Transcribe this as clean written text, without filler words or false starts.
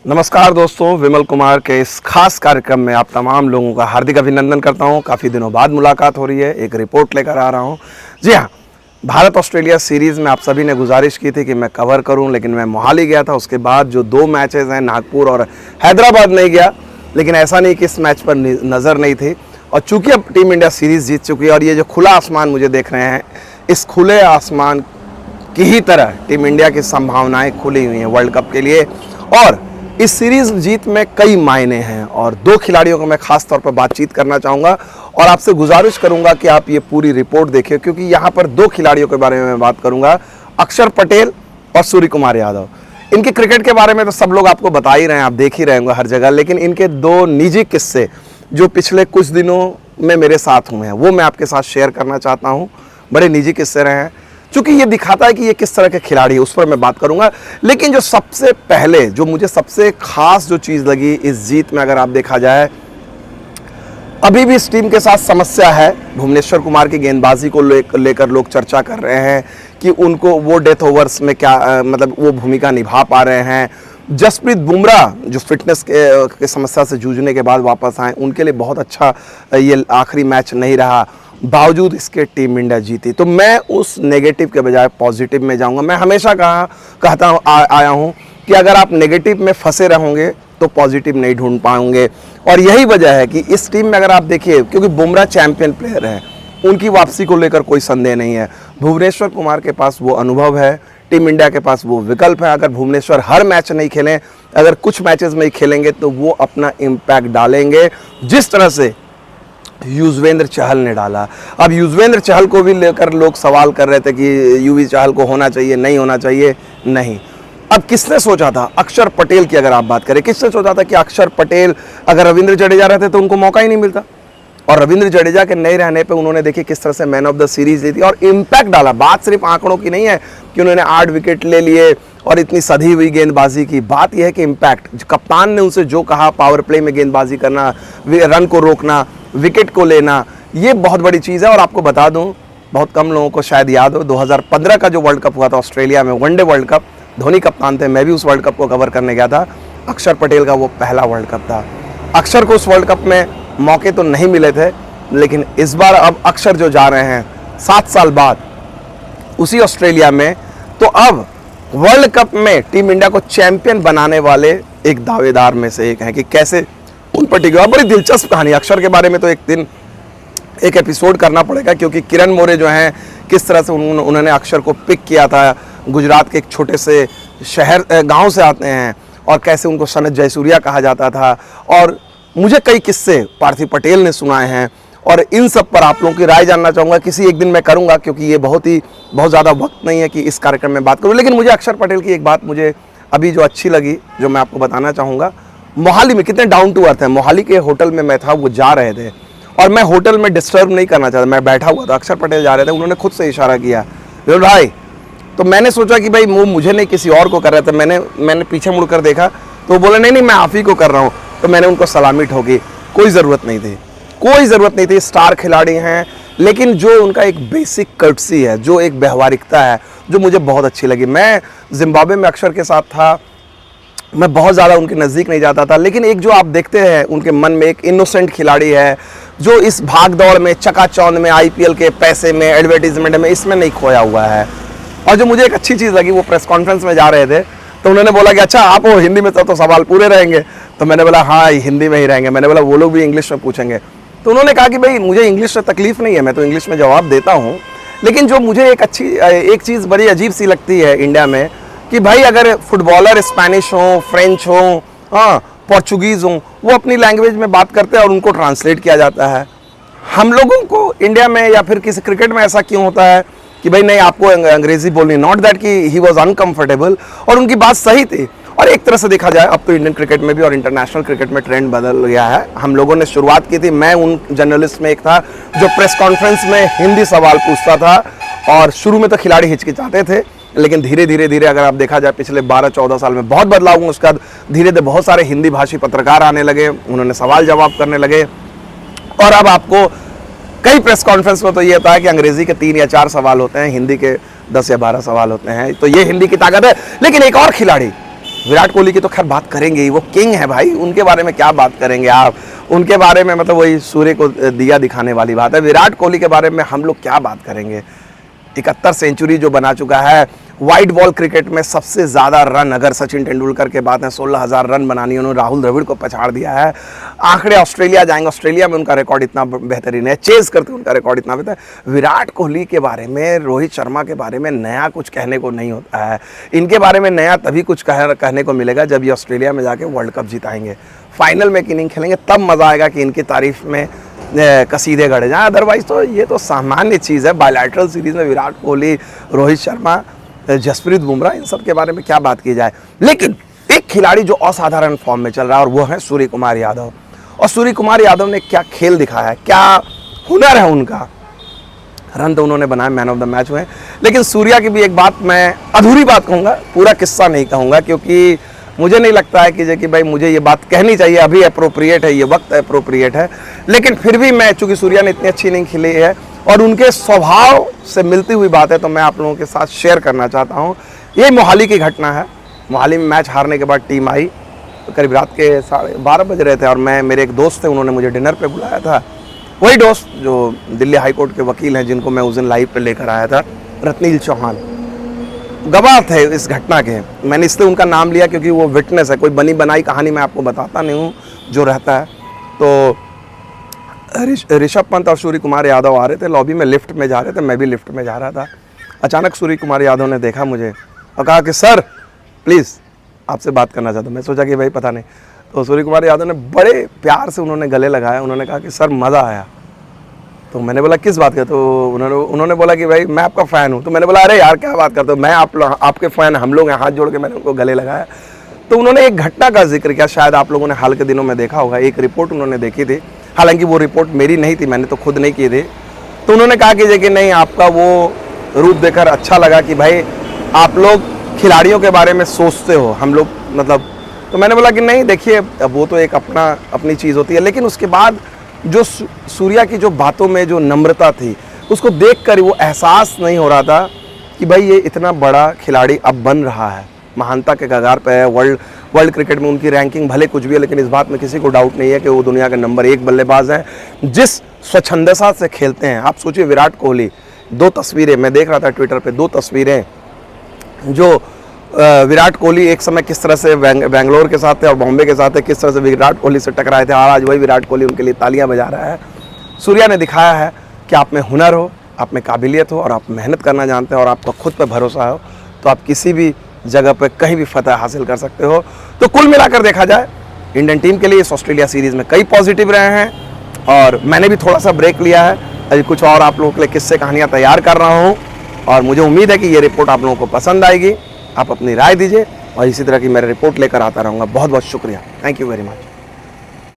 नमस्कार दोस्तों, विमल कुमार के इस खास कार्यक्रम में आप तमाम लोगों का हार्दिक अभिनंदन करता हूं। काफ़ी दिनों बाद मुलाकात हो रही है, एक रिपोर्ट लेकर आ रहा हूं। जी हां, भारत ऑस्ट्रेलिया सीरीज़ में आप सभी ने गुजारिश की थी कि मैं कवर करूं, लेकिन मैं मोहाली गया था। उसके बाद जो 2 मैचेज़ हैं, नागपुर और हैदराबाद नहीं गया। लेकिन ऐसा नहीं कि इस मैच पर नज़र नहीं थी। और चूँकि अब टीम इंडिया सीरीज़ जीत चुकी है और ये जो खुला आसमान मुझे देख रहे हैं, इस खुले आसमान की ही तरह टीम इंडिया की संभावनाएं खुली हुई हैं वर्ल्ड कप के लिए। और इस सीरीज जीत में कई मायने हैं और 2 खिलाड़ियों को मैं खास तौर पर बातचीत करना चाहूँगा और आपसे गुजारिश करूँगा कि आप ये पूरी रिपोर्ट देखें, क्योंकि यहाँ पर 2 खिलाड़ियों के बारे में मैं बात करूँगा, अक्षर पटेल और सूर्य कुमार यादव। इनके क्रिकेट के बारे में तो सब लोग आपको बता ही रहे हैं, आप देख ही रहे होंगे हर जगह, लेकिन इनके 2 निजी किस्से जो पिछले कुछ दिनों में मेरे साथ हुए हैं वो मैं आपके साथ शेयर करना चाहता हूँ। बड़े निजी किस्से रहे हैं, क्योंकि ये दिखाता है कि ये किस तरह के खिलाड़ी है, उस पर मैं बात करूंगा। लेकिन जो सबसे पहले जो मुझे सबसे खास जो चीज़ लगी इस जीत में, अगर आप देखा जाए, अभी भी इस टीम के साथ समस्या है। भुवनेश्वर कुमार की गेंदबाजी को लेकर लोग चर्चा कर रहे हैं कि उनको वो डेथ ओवर्स में क्या मतलब वो भूमिका निभा पा रहे हैं। जसप्रीत बुमराह जो फिटनेस के समस्या से जूझने के बाद वापस आए, उनके लिए बहुत अच्छा ये आखिरी मैच नहीं रहा, बावजूद इसके टीम इंडिया जीती। तो मैं उस नेगेटिव के बजाय पॉजिटिव में जाऊंगा। मैं हमेशा कहता आया हूं कि अगर आप नेगेटिव में फंसे रहोगे तो पॉजिटिव नहीं ढूंढ पाओगे। और यही वजह है कि इस टीम में अगर आप देखिए, क्योंकि बुमराह चैंपियन प्लेयर हैं, उनकी वापसी को लेकर कोई संदेह नहीं है। भुवनेश्वर कुमार के पास वो अनुभव है, टीम इंडिया के पास वो विकल्प है। अगर भुवनेश्वर हर मैच नहीं खेलें, अगर कुछ मैचेस में ही खेलेंगे तो वो अपना इम्पैक्ट डालेंगे, जिस तरह से युजवेंद्र चहल ने डाला। अब युजवेंद्र चहल को भी लेकर लोग सवाल कर रहे थे कि युवी चहल को होना चाहिए, नहीं होना चाहिए, नहीं। अब किसने सोचा था, अक्षर पटेल की अगर आप बात करें, किसने सोचा था कि अक्षर पटेल अगर रविंद्र जडेजा रहते तो उनको मौका ही नहीं मिलता। और रविंद्र जडेजा के नहीं रहने पे उन्होंने देखिए किस तरह से मैन ऑफ द सीरीज ली थी और इम्पैक्ट डाला। बात सिर्फ आंकड़ों की नहीं है कि उन्होंने 8 विकेट ले लिए और इतनी सधी हुई गेंदबाजी की, बात यह है कि इम्पैक्ट, कप्तान ने उनसे जो कहा, पावर प्ले में गेंदबाजी करना, रन को रोकना, विकेट को लेना, ये बहुत बड़ी चीज़ है। और आपको बता दूं, बहुत कम लोगों को शायद याद हो, 2015 का जो वर्ल्ड कप हुआ था ऑस्ट्रेलिया में, वनडे वर्ल्ड कप, धोनी कप्तान थे, मैं भी उस वर्ल्ड कप को कवर करने गया था। अक्षर पटेल का वो पहला वर्ल्ड कप था। अक्षर को उस वर्ल्ड कप में मौके तो नहीं मिले थे, लेकिन इस बार अब अक्षर जो जा रहे हैं 7 साल बाद उसी ऑस्ट्रेलिया में, तो अब वर्ल्ड कप में टीम इंडिया को चैंपियन बनाने वाले एक दावेदार में से एक हैं कि कैसे उन पर टिके। बड़ी दिलचस्प कहानी अक्षर के बारे में तो एक दिन एक एपिसोड करना पड़ेगा, क्योंकि किरण मोरे जो हैं किस तरह से उन्होंने अक्षर को पिक किया था, गुजरात के एक छोटे से शहर गांव से आते हैं, और कैसे उनको सनत जयसूर्या कहा जाता था। और मुझे कई किस्से पार्थिव पटेल ने सुनाए हैं और इन सब पर आप लोगों की राय जानना चाहूँगा। किसी एक दिन मैं करूँगा, क्योंकि ये बहुत ज़्यादा वक्त नहीं है कि इस कार्यक्रम में बात करूँ। लेकिन मुझे अक्षर पटेल की एक बात मुझे अभी जो अच्छी लगी, जो मैं आपको बताना चाहूँगा, मोहाली में कितने डाउन टू अर्थ है। मोहाली के होटल में मैं था, वो जा रहे थे और मैं होटल में डिस्टर्ब नहीं करना चाहता, मैं बैठा हुआ था, अक्षर पटेल जा रहे थे, उन्होंने खुद से इशारा किया, विमल भाई। तो मैंने सोचा कि भाई वो मुझे नहीं किसी और को कर रहे थे। मैंने पीछे मुड़कर देखा तो वो बोले नहीं मैं आप ही को कर रहा हूँ। तो मैंने उनको सलामी ठोकी, कोई ज़रूरत नहीं थी, कोई ज़रूरत नहीं थी। स्टार खिलाड़ी हैं, लेकिन जो उनका एक बेसिक कर्टसी है, जो एक व्यवहारिकता है, जो मुझे बहुत अच्छी लगी। मैं जिम्बाब्वे में अक्षर के साथ था, मैं बहुत ज़्यादा उनके नज़दीक नहीं जाता था, लेकिन एक जो आप देखते हैं उनके मन में एक इनोसेंट खिलाड़ी है, जो इस भाग दौड़ में, चकाचौंध में, IPL के पैसे में, एडवर्टीजमेंट में, इसमें नहीं खोया हुआ है। और जो मुझे एक अच्छी चीज़ लगी, वो प्रेस कॉन्फ्रेंस में जा रहे थे तो उन्होंने बोला कि अच्छा आप वो हिंदी में तो सवाल पूरे रहेंगे। तो मैंने बोला हाँ हिंदी में ही रहेंगे। मैंने बोला वो लोग भी इंग्लिश में पूछेंगे। तो उन्होंने कहा कि भाई मुझे इंग्लिश से तकलीफ नहीं है, मैं तो इंग्लिश में जवाब देता हूँ, लेकिन जो मुझे एक चीज़ बड़ी अजीब सी लगती है इंडिया में कि भाई अगर फुटबॉलर स्पेनिश हो, फ्रेंच हो, हाँ पोर्चुगीज़ हो, वो अपनी लैंग्वेज में बात करते हैं और उनको ट्रांसलेट किया जाता है। हम लोगों को इंडिया में या फिर किसी क्रिकेट में ऐसा क्यों होता है कि भाई नहीं आपको अंग्रेजी बोलनी, नॉट दैट कि ही वॉज अनकम्फर्टेबल। और उनकी बात सही थी। और एक तरह से देखा जाए अब तो इंडियन क्रिकेट में भी और इंटरनेशनल क्रिकेट में ट्रेंड बदल गया है। हम लोगों ने शुरुआत की थी, मैं उन जर्नलिस्ट में एक था जो प्रेस कॉन्फ्रेंस में हिंदी सवाल पूछता था, और शुरू में तो खिलाड़ी हिचकिचाते थे, लेकिन धीरे धीरे अगर आप देखा जाए पिछले 12-14 साल में बहुत बदलाव हुआ। उसके बाद धीरे धीरे बहुत सारे हिंदी भाषी पत्रकार आने लगे, उन्होंने सवाल जवाब करने लगे। और अब आपको कई प्रेस कॉन्फ्रेंस में तो ये होता है कि अंग्रेजी के 3 या 4 सवाल होते हैं, हिंदी के 10 या 12 सवाल होते हैं। तो ये हिंदी की ताकत है। लेकिन एक और खिलाड़ी विराट कोहली की तो खैर बात करेंगे ही, वो किंग है भाई, उनके बारे में क्या बात करेंगे आप, उनके बारे में मतलब वही सूर्य को दिया दिखाने वाली बात है। विराट कोहली के बारे में हम लोग क्या बात करेंगे। 71 सेंचुरी जो बना चुका है, वाइट बॉल क्रिकेट में सबसे ज़्यादा रन अगर सचिन तेंदुलकर के बाद है, 16,000 रन बनानी, उन्होंने राहुल द्रविड़ को पछाड़ दिया है। आंकड़े ऑस्ट्रेलिया जाएंगे, ऑस्ट्रेलिया में उनका रिकॉर्ड इतना बेहतरीन है, चेज करते उनका रिकॉर्ड इतना बेहतर है। विराट कोहली के बारे में, रोहित शर्मा के बारे में नया कुछ कहने को नहीं होता है। इनके बारे में नया तभी कुछ कहने को मिलेगा जब ये ऑस्ट्रेलिया में जाके वर्ल्ड कप जिताएंगे, फाइनल में एक इनिंग खेलेंगे, तब मज़ा आएगा कि इनकी तारीफ में कसीदे गढ़े जाएँ। अदरवाइज तो ये तो सामान्य चीज़ है। बायलैटरल सीरीज़ में विराट कोहली, रोहित शर्मा, जसप्रीत बुमराह, इन सब के बारे में क्या बात की जाए। लेकिन एक खिलाड़ी जो असाधारण फॉर्म में चल रहा है और वो है सूर्य कुमार यादव। और सूर्य कुमार यादव ने क्या खेल दिखाया है, क्या हुनर है उनका। रन तो उन्होंने बनाए, मैन ऑफ द मैच हुए। लेकिन सूर्या की भी एक बात मैं अधूरी बात कहूँगा, पूरा किस्सा नहीं कहूँगा, क्योंकि मुझे नहीं लगता है कि भाई मुझे ये बात कहनी चाहिए, अभी अप्रोप्रिएट है, ये वक्त अप्रोप्रिएट है। लेकिन फिर भी मैं, चूँकि सूर्या ने इतनी अच्छी इनिंग खेली है और उनके स्वभाव से मिलती हुई बात है, तो मैं आप लोगों के साथ शेयर करना चाहता हूँ। ये मोहाली की घटना है। मोहाली में मैच हारने के बाद टीम आई, तो करीब रात के 12:30 बज रहे थे और मेरे एक दोस्त थे, उन्होंने मुझे डिनर पे बुलाया था। वही दोस्त जो दिल्ली हाई कोर्ट के वकील हैं, जिनको मैं उस दिन लाइव पे लेकर आया था, रत्नील चौहान, गवाह थे इस घटना के। मैंने इसलिए उनका नाम लिया क्योंकि वो विटनेस है, कोई बनी बनाई कहानी मैं आपको बताता नहीं हूँ जो रहता है। तो ऋषभ पंत और सूर्य कुमार यादव आ रहे थे, लॉबी में लिफ्ट में जा रहे थे, मैं भी लिफ्ट में जा रहा था। अचानक सूर्य कुमार यादव ने देखा मुझे और कहा कि सर प्लीज़ आपसे बात करना चाहता हूँ। मैं सोचा कि भाई पता नहीं, तो सूर्य कुमार यादव ने बड़े प्यार से उन्होंने गले लगाया। उन्होंने कहा कि सर मज़ा आया। तो मैंने बोला किस बात का, तो उन्होंने बोला कि भाई मैं आपका फ़ैन हूँ। तो मैंने बोला अरे यार क्या बात करते हो, मैं आपके फ़ैन, हम लोग हैं। हाथ जोड़ के मैंने उनको गले लगाया। तो उन्होंने एक घटना का जिक्र किया, शायद आप लोगों ने हाल के दिनों में देखा होगा। एक रिपोर्ट उन्होंने देखी थी, हालांकि वो रिपोर्ट मेरी नहीं थी, मैंने तो खुद नहीं की थी। तो उन्होंने कहा कि नहीं, आपका वो रूप देखकर अच्छा लगा कि भाई आप लोग खिलाड़ियों के बारे में सोचते हो, हम लोग मतलब। तो मैंने बोला कि नहीं देखिए, वो तो एक अपनी चीज़ होती है। लेकिन उसके बाद जो सूर्या की जो बातों में जो नम्रता थी, उसको देखकर वो एहसास नहीं हो रहा था कि भाई ये इतना बड़ा खिलाड़ी अब बन रहा है, महानता के कगार पे है। वर्ल्ड क्रिकेट में उनकी रैंकिंग भले कुछ भी है, लेकिन इस बात में किसी को डाउट नहीं है कि वो दुनिया के नंबर 1 बल्लेबाज हैं, जिस स्वच्छंदता से खेलते हैं। आप सोचिए, विराट कोहली, 2 तस्वीरें मैं देख रहा था ट्विटर पे, 2 तस्वीरें जो विराट कोहली एक समय किस तरह से बेंगलोर के साथ थे और बॉम्बे के साथ थे, किस तरह से विराट कोहली से टकराए थे, और आज वही विराट कोहली उनके लिए तालियां बजा रहा है। सूर्या ने दिखाया है कि आप में हुनर हो, आप में काबिलियत हो और आप मेहनत करना जानते हो और आपका खुद पर भरोसा हो, तो आप किसी भी जगह पर कहीं भी फतह हासिल कर सकते हो। तो कुल मिलाकर देखा जाए, इंडियन टीम के लिए इस ऑस्ट्रेलिया सीरीज़ में कई पॉजिटिव रहे हैं और मैंने भी थोड़ा सा ब्रेक लिया है। अभी कुछ और आप लोगों के लिए किस्से कहानियाँ तैयार कर रहा हूँ और मुझे उम्मीद है कि ये रिपोर्ट आप लोगों को पसंद आएगी। आप अपनी राय दीजिए और इसी तरह की मैं रिपोर्ट लेकर आता रहूँगा। बहुत बहुत शुक्रिया, थैंक यू वेरी मच।